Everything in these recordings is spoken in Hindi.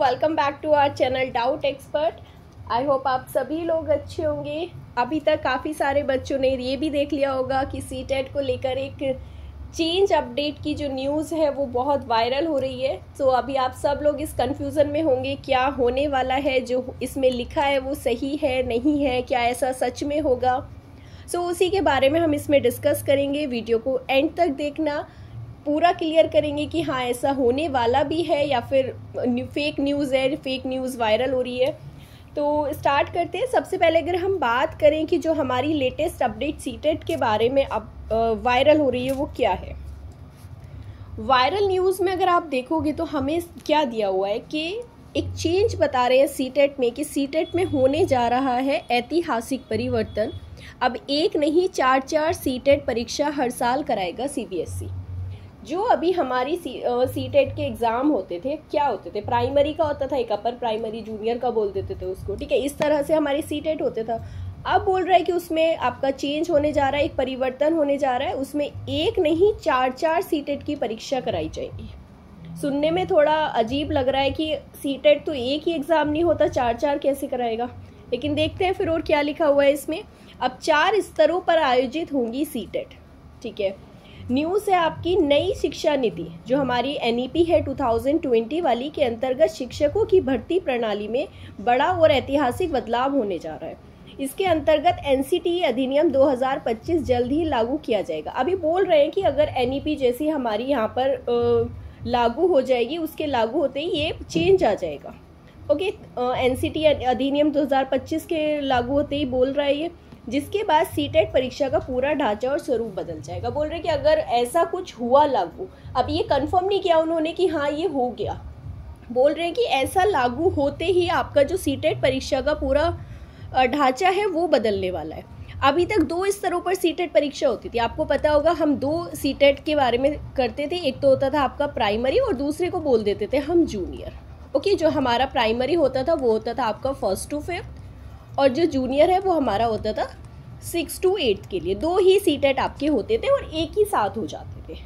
Welcome back to our channel doubt expert. I hope आप सभी लोग अच्छे होंगे। अभी तक काफ़ी सारे बच्चों ने ये भी देख लिया होगा कि सीटेट को लेकर एक चेंज अपडेट की जो न्यूज़ है वो बहुत वायरल हो रही है। तो अभी आप सब लोग इस कंफ्यूजन में होंगे क्या होने वाला है, जो इसमें लिखा है वो सही है नहीं है, क्या ऐसा सच में होगा। उसी के बारे में हम इसमें डिस्कस करेंगे। वीडियो को एंड तक देखना, पूरा क्लियर करेंगे कि हाँ ऐसा होने वाला भी है या फिर फेक न्यूज़ है, फेक न्यूज़ वायरल हो रही है। तो स्टार्ट करते हैं। सबसे पहले अगर हम बात करें कि जो हमारी लेटेस्ट अपडेट सीटेट के बारे में अब वायरल हो रही है वो क्या है। वायरल न्यूज़ में अगर आप देखोगे तो हमें क्या दिया हुआ है कि एक चेंज बता रहे हैं सीटेट में कि सीटेट में होने जा रहा है ऐतिहासिक परिवर्तन। अब एक नहीं 4 सीटेट परीक्षा हर साल कराएगा सीबीएसई। जो अभी हमारी सीटेट के एग्ज़ाम होते थे, क्या होते थे, प्राइमरी का होता था, एक अपर प्राइमरी जूनियर का बोल देते थे उसको, ठीक है, इस तरह से हमारी सीटेट होते था। अब बोल रहा है कि उसमें आपका चेंज होने जा रहा है, एक परिवर्तन होने जा रहा है, उसमें एक नहीं 4 सीटेट की परीक्षा कराई जाएगी। सुनने में थोड़ा अजीब लग रहा है कि सीटेट तो एक ही एग्ज़ाम नहीं होता, 4 कैसे कराएगा, लेकिन देखते हैं फिर और क्या लिखा हुआ है इसमें। अब 4 स्तरों पर आयोजित होंगी सीटेट, ठीक है। न्यूज़ है आपकी नई शिक्षा नीति जो हमारी एनईपी है 2020 वाली के अंतर्गत शिक्षकों की भर्ती प्रणाली में बड़ा और ऐतिहासिक बदलाव होने जा रहा है। इसके अंतर्गत एनसीटी अधिनियम 2025 जल्द ही लागू किया जाएगा। अभी बोल रहे हैं कि अगर एनईपी जैसी हमारी यहाँ पर लागू हो जाएगी, उसके लागू होते ही ये चेंज आ जाएगा। ओके, एनसीटी अधिनियम 2025 के लागू होते ही बोल रहा है ये, जिसके बाद सीटेट परीक्षा का पूरा ढांचा और स्वरूप बदल जाएगा। बोल रहे कि अगर ऐसा कुछ हुआ लागू, अब ये कंफर्म नहीं किया उन्होंने कि हाँ ये हो गया, बोल रहे हैं कि ऐसा लागू होते ही आपका जो सीटेट परीक्षा का पूरा ढांचा है वो बदलने वाला है। अभी तक 2 स्तरों पर सीटेट परीक्षा होती थी, आपको पता होगा। हम 2 सीटेट के बारे में करते थे, एक तो होता था आपका प्राइमरी और दूसरे को बोल देते थे हम जूनियर। ओके, जो हमारा प्राइमरी होता था वो होता था आपका 1st to 5th और जो जूनियर है वो हमारा होता था 6th to 8th के लिए। 2 ही सीटेट आपके होते थे और एक ही साथ हो जाते थे।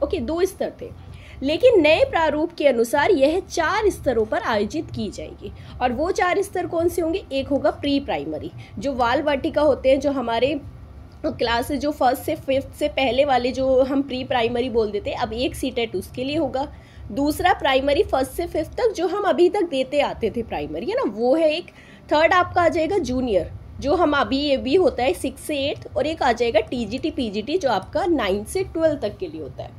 ओके, 2 स्तर थे, लेकिन नए प्रारूप के अनुसार यह 4 स्तरों पर आयोजित की जाएगी। और वो 4 स्तर कौन से होंगे? एक होगा प्री प्राइमरी, जो वाल वाटिका होते हैं, जो हमारे क्लास जो 1st से 5th से पहले वाले जो हम प्री प्राइमरी बोल देते हैं, अब एक सीटेट उसके लिए होगा। दूसरा प्राइमरी 1st से 5th तक जो हम अभी तक देते आते थे प्राइमरी, है ना, वो है एक। थर्ड आपका आ जाएगा जूनियर, जो हम अभी ये भी होता है 6 से 8, और एक आ जाएगा टीजीटी पीजीटी जो आपका 9 से 12 तक के लिए होता है।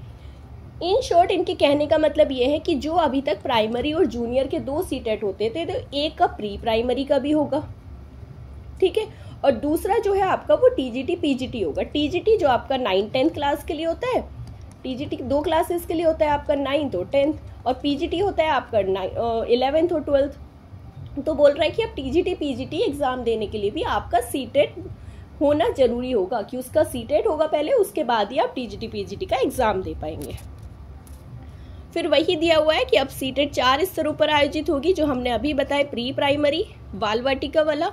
इन शॉर्ट इनके कहने का मतलब ये है कि जो अभी तक प्राइमरी और जूनियर के 2 सीटेट होते थे, तो एक का प्री प्राइमरी का भी होगा, ठीक है, और दूसरा जो है आपका वो टीजीटी पीजीटी होगा। टीजीटी जो आपका 9-10 क्लास के लिए होता है, टीजीटी 2 क्लासेस के लिए होता है आपका 9th और 10th, और पीजीटी होता है आपका 11th और 12th। तो बोल रहा है कि अब टीजीटी पीजीटी एग्जाम देने के लिए भी आपका सीटेट होना जरूरी होगा, कि उसका सीटेट होगा पहले, उसके बाद ही आप टीजीटी पीजीटी का एग्जाम दे पाएंगे। फिर वही दिया हुआ है कि अब सीटेट 4 स्तरों पर आयोजित होगी, जो हमने अभी बताया, प्री प्राइमरी बाल वाटिका वाला,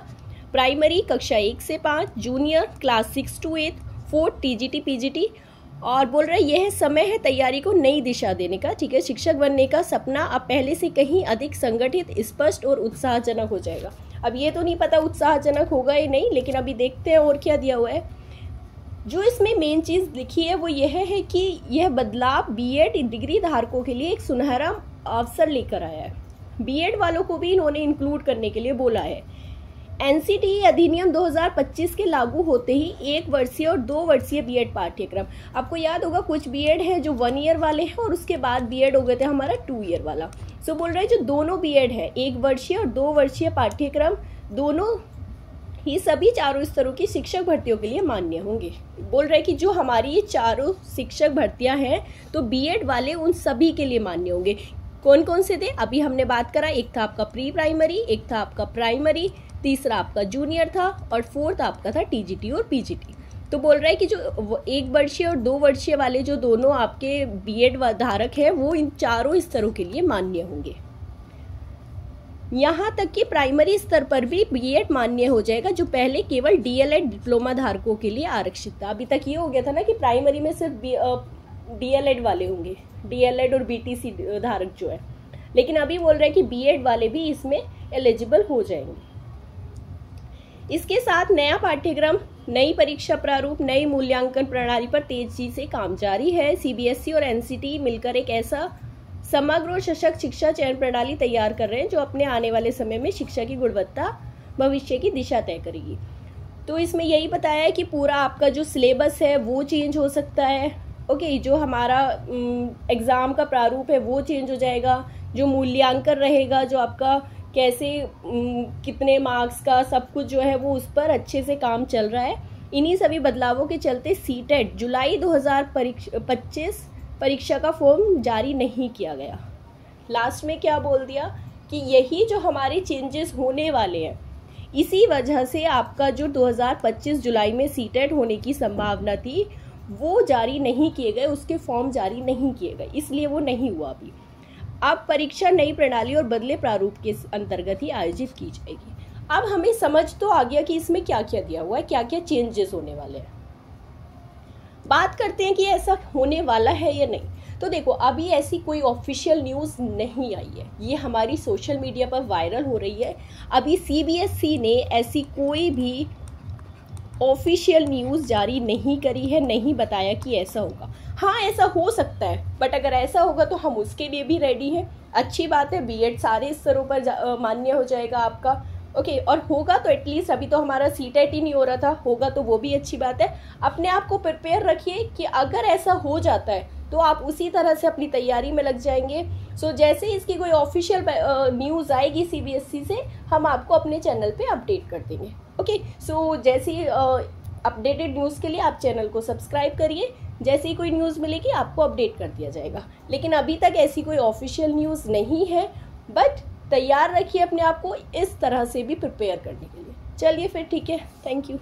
प्राइमरी कक्षा 1 से 5, junior class 6 to 8, 4th TGT PGT. और बोल रहा है यह समय है तैयारी को नई दिशा देने का, ठीक है। शिक्षक बनने का सपना अब पहले से कहीं अधिक संगठित, स्पष्ट और उत्साहजनक हो जाएगा। अब ये तो नहीं पता उत्साहजनक होगा या नहीं, लेकिन अभी देखते हैं और क्या दिया हुआ है। जो इसमें मेन चीज़ लिखी है वो यह है कि यह बदलाव बीएड डिग्री धारकों के लिए एक सुनहरा अवसर लेकर आया है। बीएड वालों को भी इन्होंने इंक्लूड करने के लिए बोला है। एनसीटी अधिनियम 2025 के लागू होते ही 1 वर्षीय और 2 वर्षीय बीएड पाठ्यक्रम, आपको याद होगा कुछ बीएड है जो 1 ईयर वाले हैं और उसके बाद बीएड हो गए थे हमारा 2 ईयर वाला। सो बोल रहे हैं जो दोनों बीएड है, 1 वर्षीय और 2 वर्षीय पाठ्यक्रम, दोनों ही सभी 4 स्तरों की शिक्षक भर्तियों के लिए मान्य होंगे। बोल रहे हैं कि जो हमारी ये 4 शिक्षक भर्तियां हैं तो बीएड वाले उन सभी के लिए मान्य होंगे। कौन कौन से थे? अभी हमने बात करा, एक था आपका प्री प्राइमरी, एक था आपका प्राइमरी, तीसरा आपका जूनियर था, और 4th आपका था टीजीटी और पीजीटी। तो बोल रहा है कि जो 1 वर्षीय और 2 वर्षीय वाले जो दोनों आपके बीएड धारक हैं वो इन 4 स्तरों के लिए मान्य होंगे। यहाँ तक कि प्राइमरी स्तर पर भी बीएड मान्य हो जाएगा, जो पहले केवल डीएलएड डिप्लोमा धारकों के लिए आरक्षित था। अभी तक ये हो गया था ना कि प्राइमरी में सिर्फ डीएलएड वाले होंगे, डीएलएड और बीटीसी धारक जो है, लेकिन अभी बोल रहे हैं कि बीएड वाले भी इसमें एलिजिबल हो जाएंगे। इसके साथ नया पाठ्यक्रम, नई परीक्षा प्रारूप, नई मूल्यांकन प्रणाली पर तेजी से काम जारी है। सीबीएसई और एनसीटी मिलकर एक ऐसा समग्र और सशक्त शिक्षा चयन प्रणाली तैयार कर रहे हैं जो अपने आने वाले समय में शिक्षा की गुणवत्ता, भविष्य की दिशा तय करेगी। तो इसमें यही बताया है कि पूरा आपका जो सिलेबस है वो चेंज हो सकता है। ओके, जो हमारा एग्ज़ाम का प्रारूप है वो चेंज हो जाएगा, जो मूल्यांकन रहेगा, जो आपका कैसे कितने मार्क्स का सब कुछ जो है वो उस पर अच्छे से काम चल रहा है। इन्हीं सभी बदलावों के चलते सीटेट जुलाई 2025 परीक्षा का फॉर्म जारी नहीं किया गया। लास्ट में क्या बोल दिया कि यही जो हमारे चेंजेस होने वाले हैं, इसी वजह से आपका जो 2025 जुलाई में सीटेट होने की संभावना थी वो जारी नहीं किए गए, उसके फॉर्म जारी नहीं किए गए, इसलिए वो नहीं हुआ अभी। अब परीक्षा नई प्रणाली और बदले प्रारूप के अंतर्गत ही आयोजित की जाएगी। अब हमें समझ तो आ गया कि इसमें क्या क्या दिया हुआ है, क्या क्या चेंजेस होने वाले हैं। बात करते हैं कि ऐसा होने वाला है या नहीं। तो देखो, अभी ऐसी कोई ऑफिशियल न्यूज़ नहीं आई है, ये हमारी सोशल मीडिया पर वायरल हो रही है। अभी सीबीएसई ने ऐसी कोई भी ऑफिशियल न्यूज़ जारी नहीं करी है, नहीं बताया कि ऐसा होगा। हाँ, ऐसा हो सकता है, बट अगर ऐसा होगा तो हम उसके लिए भी रेडी हैं। अच्छी बात है, बीएड सारे स्तरों पर मान्य हो जाएगा आपका। ओके, और होगा तो एटलीस्ट, अभी तो हमारा सीटेट ही नहीं हो रहा था, होगा तो वो भी अच्छी बात है। अपने आप को प्रिपेयर रखिए कि अगर ऐसा हो जाता है तो आप उसी तरह से अपनी तैयारी में लग जाएंगे। सो जैसे ही इसकी कोई ऑफिशियल न्यूज़ आएगी सीबीएसई से, हम आपको अपने चैनल पे अपडेट कर देंगे। ओके, सो जैसे ही अपडेटेड न्यूज़ के लिए आप चैनल को सब्सक्राइब करिए, जैसे ही कोई न्यूज़ मिलेगी आपको अपडेट कर दिया जाएगा। लेकिन अभी तक ऐसी कोई ऑफिशियल न्यूज़ नहीं है, बट तैयार रखिए अपने आप को इस तरह से भी प्रिपेयर करने के लिए। चलिए फिर, ठीक है, थैंक यू।